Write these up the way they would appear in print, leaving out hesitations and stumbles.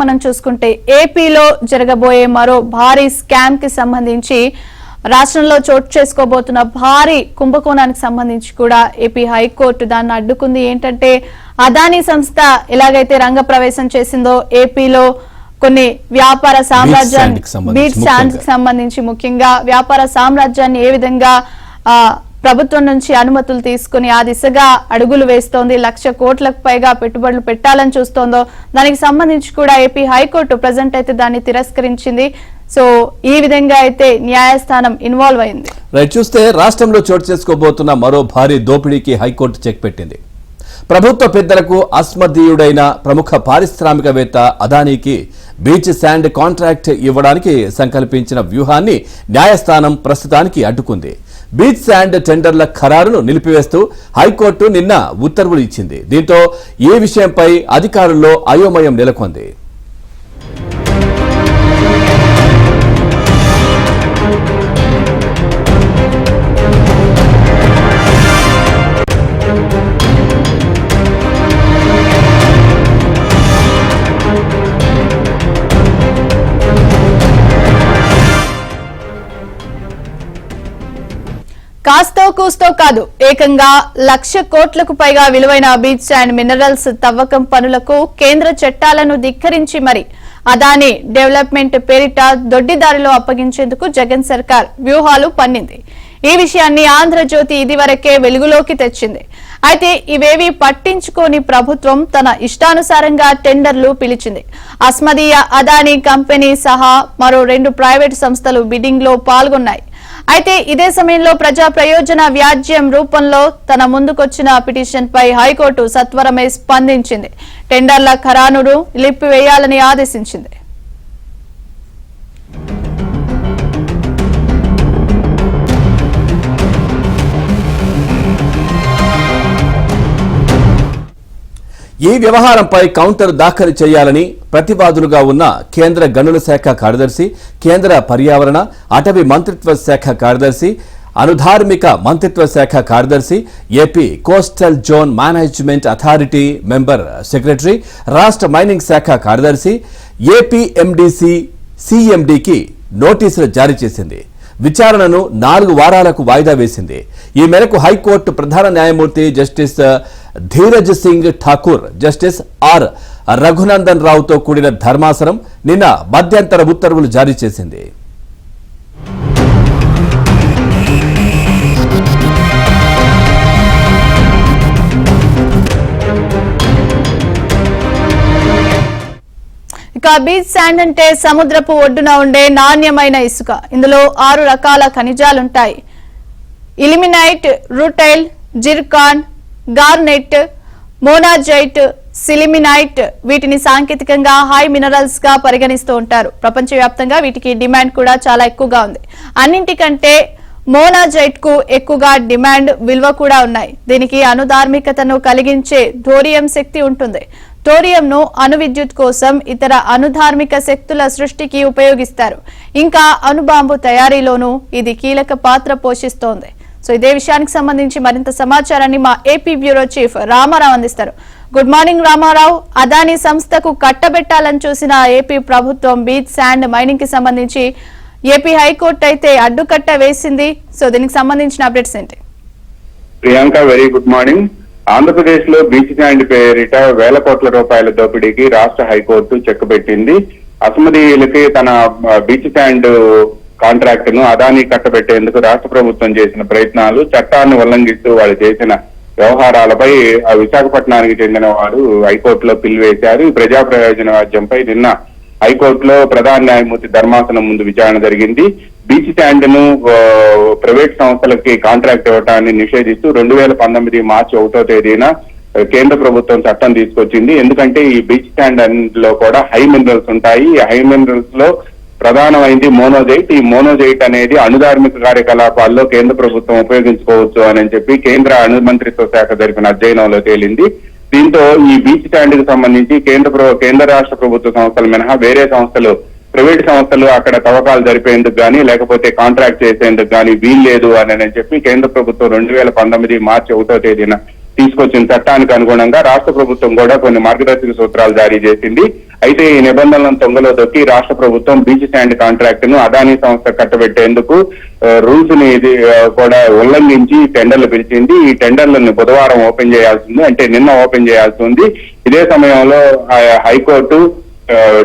మనం చూసుకుంటే ఏపీలో జరగబోయే మరో భారీ స్కామ్ కి సంబంధించి రాష్ట్రంలో చోటు చేసుకోబోతున్న భారీ కుంభకోణానికి సంబంధించి కూడా ఏపీ హైకోర్టు దాన్ని అడ్డుకుంది. ఏంటంటే అదానీ సంస్థ ఎలాగైతే రంగ ప్రవేశం చేసిందో ఏపీలో కొన్ని వ్యాపార సామ్రాజ్యాన్ని బీట్ శాండ్స్ కి సంబంధించి ముఖ్యంగా వ్యాపార సామ్రాజ్యాన్ని ఏ విధంగా ప్రభుత్వం నుంచి అనుమతులు తీసుకుని ఆ దిశగా అడుగులు వేస్తోంది, 1,00,000 కోట్లకు పైగా పెట్టుబడులు పెట్టాలని చూస్తోందో దానికి సంబంధించి కూడా ఏపీ హైకోర్టు ప్రజెంట్ అయితే దాన్ని తిరస్కరించింది. సో ఈ విధంగా అయితే న్యాయస్థానం ఇన్వాల్వ్ అయింది. రైట్, చూస్తే రాష్ట్రంలో చోటు చేసుకోబోతున్న మరో భారీ దోపిడీకి హైకోర్టు చెక్ పెట్టింది. ప్రభుత్వ పెద్దలకు అస్మదీయుడైన ప్రముఖ పారిశ్రామికవేత్త అదానీకి బీచ్ శాండ్ కాంట్రాక్ట్ ఇవ్వడానికి సంకల్పించిన వ్యూహాన్ని న్యాయస్థానం ప్రస్తుతానికి అడ్డుకుంది. బీచ్ శాండ్ టెండర్ల ఖరారును నిలిపివేస్తూ హైకోర్టు నిన్న ఉత్తర్వులు ఇచ్చింది. దీంతో ఈ విషయంపై అధికారుల్లో అయోమయం నెలకొంది. కాస్తో కూస్తో కాదు, ఏకంగా 1,00,000 కోట్లకు పైగా విలువైన బీచ్ అండ్ మినరల్స్ తవ్వకం పనులకు కేంద్ర చట్టాలను ధిక్కరించి మరి అదానీ డెవలప్మెంట్ పేరిట దొడ్డిదారిలో అప్పగించేందుకు జగన్ సర్కార్ వ్యూహాలు పన్నింది. ఈ విషయాన్ని ఆంధ్రజ్యోతి ఇదివరకే వెలుగులోకి తెచ్చింది. అయితే ఇవేవి పట్టించుకోని ప్రభుత్వం తన ఇష్టానుసారంగా టెండర్లు పిలిచింది. అస్మదీయ అదానీ కంపెనీ సహా మరో 2 ప్రైవేటు సంస్థలు బిడ్డింగ్ లో పాల్గొన్నాయి. అయితే ఇదే సమయంలో ప్రజా ప్రయోజన వ్యాజ్యం రూపంలో తన ముందుకొచ్చిన పిటిషన్ పై హైకోర్టు సత్వరమే స్పందించింది. టెండర్ల ఖరారును నిలిపివేయాలని ఆదేశించింది. ఈ వ్యవహారంపై కౌంటర్ దాఖలు చేయాలని ప్రతివాదులుగా ఉన్న కేంద్ర గనుల శాఖ కార్యదర్శి, కేంద్ర పర్యావరణ అటవీ మంత్రిత్వ శాఖ కార్యదర్శి, అనుధార్మిక మంత్రిత్వ శాఖ కార్యదర్శి, AP coastal zone management authority member secretary, రాష్ట్ర మైనింగ్ శాఖ కార్యదర్శి, ఏపీఎండీసీ సీఎండీకి నోటీసులు జారీ చేసింది. విచారణను 4 వారాలకు వాయిదా వేసింది. ఈ మేరకు హైకోర్టు ప్రధాన న్యాయమూర్తి justice Dheeraj Singh Thakur, justice R Raghunandan రావుతో కూడిన ధర్మాసనం నిన్న మధ్యంతర ఉత్తర్వులు జారీ చేసింది. ఇక బీచ్ శాండ్ అంటే సముద్రపు ఒడ్డున ఉండే నాణ్యమైన ఇసుక. ఇందులో 6 రకాల ఖనిజాలుంటాయి. Ilmenite, rutile, zircon, garnet, monazite, sillimanite వీటిని సాంకేతికంగా హై మినరల్స్ గా పరిగణిస్తూ ఉంటారు. ప్రపంచవ్యాప్తంగా వీటికి డిమాండ్ కూడా చాలా ఎక్కువగా ఉంది. అన్నింటికంటే మోనాజైట్ కు ఎక్కువగా డిమాండ్, విలువ కూడా ఉన్నాయి. దీనికి అణుధార్మికతను కలిగించే థోరియం శక్తి ఉంటుంది. థోరియంను అణు విద్యుత్ కోసం, ఇతర అణుధార్మిక శక్తుల సృష్టికి ఉపయోగిస్తారు. ఇంకా అణుబాంబు తయారీలోనూ ఇది కీలక పాత్ర పోషిస్తోంది. సో ఇదే విషయానికి సంబంధించి మరింత సమాచారాన్ని మా ఏపీ బ్యూరో చీఫ్ రామారావు అందిస్తారు. Good morning Ramarao. అదానీ సంస్థకు కట్టబెట్టాలని చూసిన ఏపీ ప్రభుత్వం బీచ్ శాండ్ మైనింగ్ కి సంబంధించి ఏపీ హైకోర్టు అయితే అడ్డుకట్ట వేసింది. సో దీనికి సంబంధించిన అప్డేట్స్ ఏంటి? Priyanka, very good morning. Andhra Pradesh లో బీచ్ శాండ్ పేరిట 1,000 కోట్ల రూపాయల దోపిడీకి రాష్ట్ర హైకోర్టు చెక్ పెట్టింది. అస్మదీయులకి తన బీచ్ శాండ్ కాంట్రాక్ట్ ను అదానీ కట్టబెట్టేందుకు రాష్ట్ర ప్రభుత్వం చేసిన ప్రయత్నాలు, చట్టాన్ని ఉల్లంఘిస్తూ వాళ్ళు చేసిన వ్యవహారాలపై విశాఖపట్నానికి చెందిన వారు హైకోర్టులో పిలివేశారు. ఈ ప్రజా ప్రయోజన వ్యాజ్యంపై నిన్న హైకోర్టులో ప్రధాన న్యాయమూర్తి ధర్మాసనం ముందు విచారణ జరిగింది. బీచ్ శాండ్ ను ప్రైవేట్ సంస్థలకి కాంట్రాక్ట్ ఇవ్వటాన్ని నిషేధిస్తూ 2019 మార్చి 1వ తేదీన కేంద్ర ప్రభుత్వం చట్టం తీసుకొచ్చింది. ఎందుకంటే ఈ బీచ్ శాండ్ లో కూడా హై మినరల్స్ ఉంటాయి. ఈ హై మినరల్స్ లో ప్రధానమైంది మోనోజైట్. ఈ మోనోజైట్ అనేది అణుధార్మిక కార్యకలాపాల్లో కేంద్ర ప్రభుత్వం ఉపయోగించుకోవచ్చు అని చెప్పి కేంద్ర అణు మంత్రిత్వ శాఖ జరిపిన అధ్యయనంలో తేలింది. దీంతో ఈ బీచ్ శాండ్ కి సంబంధించి కేంద్ర రాష్ట్ర ప్రభుత్వ సంస్థలు మినహా వేరే సంస్థలు, ప్రైవేట్ సంస్థలు అక్కడ తవ్వకాలు జరిపేందుకు గానీ లేకపోతే కాంట్రాక్ట్ చేసేందుకు గానీ వీల్లేదు అని చెప్పి కేంద్ర ప్రభుత్వం 2019 మార్చి 1వ తేదీన తీసుకొచ్చిన చట్టానికి అనుగుణంగా రాష్ట్ర ప్రభుత్వం కూడా కొన్ని మార్గదర్శక సూత్రాలు జారీ చేసింది. అయితే ఈ నిబంధనలను తొంగలో దొక్కి రాష్ట్ర ప్రభుత్వం బీచ్ శాండ్ కాంట్రాక్ట్ ను అదానీ సంస్థ కట్టబెట్టేందుకు రూల్స్ ని కూడా ఉల్లంఘించి టెండర్లు పిలిచింది. ఈ టెండర్లను బుధవారం ఓపెన్ చేయాల్సింది, అంటే నిన్న ఓపెన్ చేయాల్సి ఉంది. ఇదే సమయంలో హైకోర్టు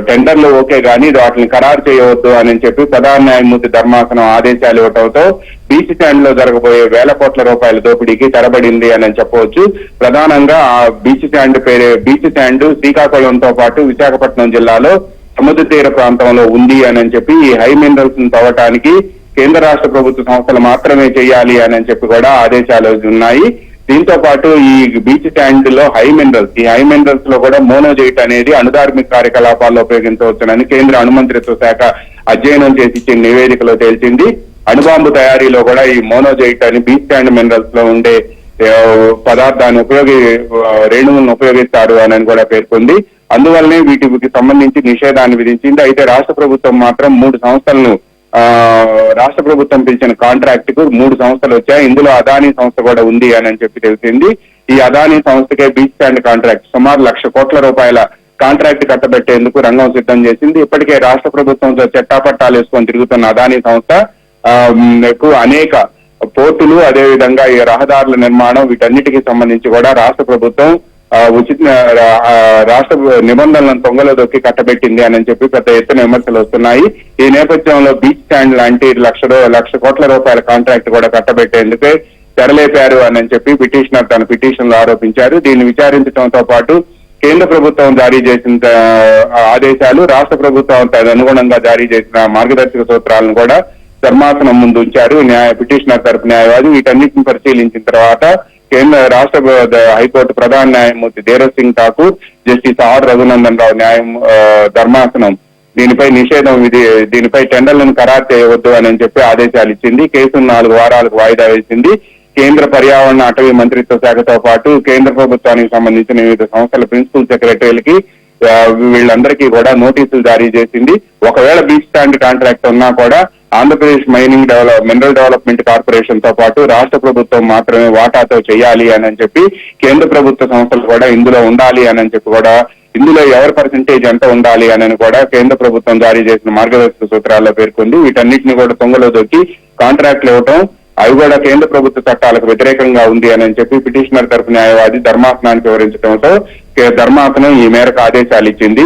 టెండర్లు ఓకే గానీ వాటిని ఖరారు చేయవద్దు అని చెప్పి ప్రధాన న్యాయమూర్తి ధర్మాసనం ఆదేశాలు ఇవ్వడంతో బీచ్ శాండ్ లో జరగబోయే వేల కోట్ల రూపాయల దోపిడీకి తెరబడింది అని చెప్పవచ్చు. ప్రధానంగా ఆ బీచ్ శాండ్ శ్రీకాకుళంతో పాటు విశాఖపట్నం జిల్లాలో సముద్ర తీర ప్రాంతంలో ఉంది అని చెప్పి ఈ హై మినరల్స్ ను తవ్వటానికి కేంద్ర రాష్ట్ర ప్రభుత్వ సంస్థలు మాత్రమే చేయాలి అని చెప్పి కూడా ఆదేశాలు ఉన్నాయి. దీంతో పాటు ఈ బీచ్ శాండ్ లో హై మినరల్స్ లో కూడా మోనోజైట్ అనేది అణుధార్మిక కార్యకలాపాల్లో ఉపయోగించవచ్చునని కేంద్ర అణుమంత్రిత్వ శాఖ అధ్యయనం చేసి ఇచ్చిన నివేదికలో తేల్చింది. అణుబాంబు తయారీలో కూడా ఈ మోనోజైట్ అని బీచ్ శాండ్ మినరల్స్ లో ఉండే పదార్థాన్ని రేణువులను ఉపయోగిస్తారు అని కూడా పేర్కొంది. అందువల్లనే వీటికి సంబంధించి నిషేధాన్ని విధించింది. అయితే రాష్ట్ర ప్రభుత్వం మాత్రం 3 సంస్థలను రాష్ట్ర ప్రభుత్వం పిలిచిన కాంట్రాక్ట్ కు 3 సంస్థలు వచ్చాయి. ఇందులో అదానీ సంస్థ కూడా ఉంది అని చెప్పి తెలిసింది. ఈ అదానీ సంస్థకే బీచ్ శాండ్ కాంట్రాక్ట్ సుమారు 1,00,000 కోట్ల రూపాయల కాంట్రాక్ట్ కట్టబెట్టేందుకు రంగం సిద్ధం చేసింది. ఇప్పటికే రాష్ట్ర ప్రభుత్వంతో చట్టాపట్టాలు వేసుకొని తిరుగుతున్న అదానీ సంస్థ అనేక పోర్టులు, అదేవిధంగా ఈ రహదారుల నిర్మాణం, వీటన్నిటికీ సంబంధించి కూడా రాష్ట్ర ప్రభుత్వం రాష్ట్ర నిబంధనలను తొంగలో దొక్కి కట్టబెట్టింది అని చెప్పి పెద్ద ఎత్తున విమర్శలు వస్తున్నాయి. ఈ నేపథ్యంలో బీచ్ శాండ్ లాంటి 1,00,000 కోట్ల రూపాయల కాంట్రాక్ట్ కూడా కట్టబెట్టేందుకే తెరలేపారు అని చెప్పి పిటిషనర్ తన పిటిషన్ లో ఆరోపించారు. దీన్ని విచారించడంతో పాటు కేంద్ర ప్రభుత్వం జారీ చేసిన ఆదేశాలు, రాష్ట్ర ప్రభుత్వం తదనుగుణంగా జారీ చేసిన మార్గదర్శక సూత్రాలను కూడా ధర్మాసనం ముందు ఉంచారు పిటిషనర్ తరపు న్యాయవాది. వీటన్నిటిని పరిశీలించిన తర్వాత రాష్ట్ర హైకోర్టు ప్రధాన న్యాయమూర్తి ధీరజ్ సింగ్ ఠాకూర్, జస్టిస్ ఆర్ రఘునందన్ రావు ధర్మాసనం దీనిపై టెండర్లను ఖరారు చేయవద్దు అని చెప్పి ఆదేశాలు ఇచ్చింది. కేసును 4 వారాలకు వాయిదా వేసింది. కేంద్ర పర్యావరణ అటవీ మంత్రిత్వ శాఖతో పాటు కేంద్ర ప్రభుత్వానికి సంబంధించిన వివిధ సంస్థల ప్రిన్సిపల్ సెక్రటరీలకి వీళ్ళందరికీ కూడా నోటీసులు జారీ చేసింది. ఒకవేళ బీచ్ శాండ్ కాంట్రాక్ట్ ఉన్నా కూడా ఆంధ్రప్రదేశ్ మినరల్ డెవలప్మెంట్ కార్పొరేషన్ తో పాటు రాష్ట్ర ప్రభుత్వం మాత్రమే వాటాతో చేయాలి అని చెప్పి కేంద్ర ప్రభుత్వ సంస్థలు కూడా ఇందులో ఉండాలి అని చెప్పి కూడా ఇందులో ఎవరి పర్సెంటేజ్ ఎంత ఉండాలి అని కూడా కేంద్ర ప్రభుత్వం జారీ చేసిన మార్గదర్శక సూత్రాల్లో పేర్కొంది. వీటన్నిటిని కూడా తొంగలో దొక్కి కాంట్రాక్ట్లు ఇవ్వటం, అవి కూడా కేంద్ర ప్రభుత్వ చట్టాలకు వ్యతిరేకంగా ఉంది అని చెప్పి పిటిషనర్ తరపు న్యాయవాది ధర్మాసనానికి వివరించడంతో ధర్మాసనం ఈ మేరకు ఆదేశాలు ఇచ్చింది.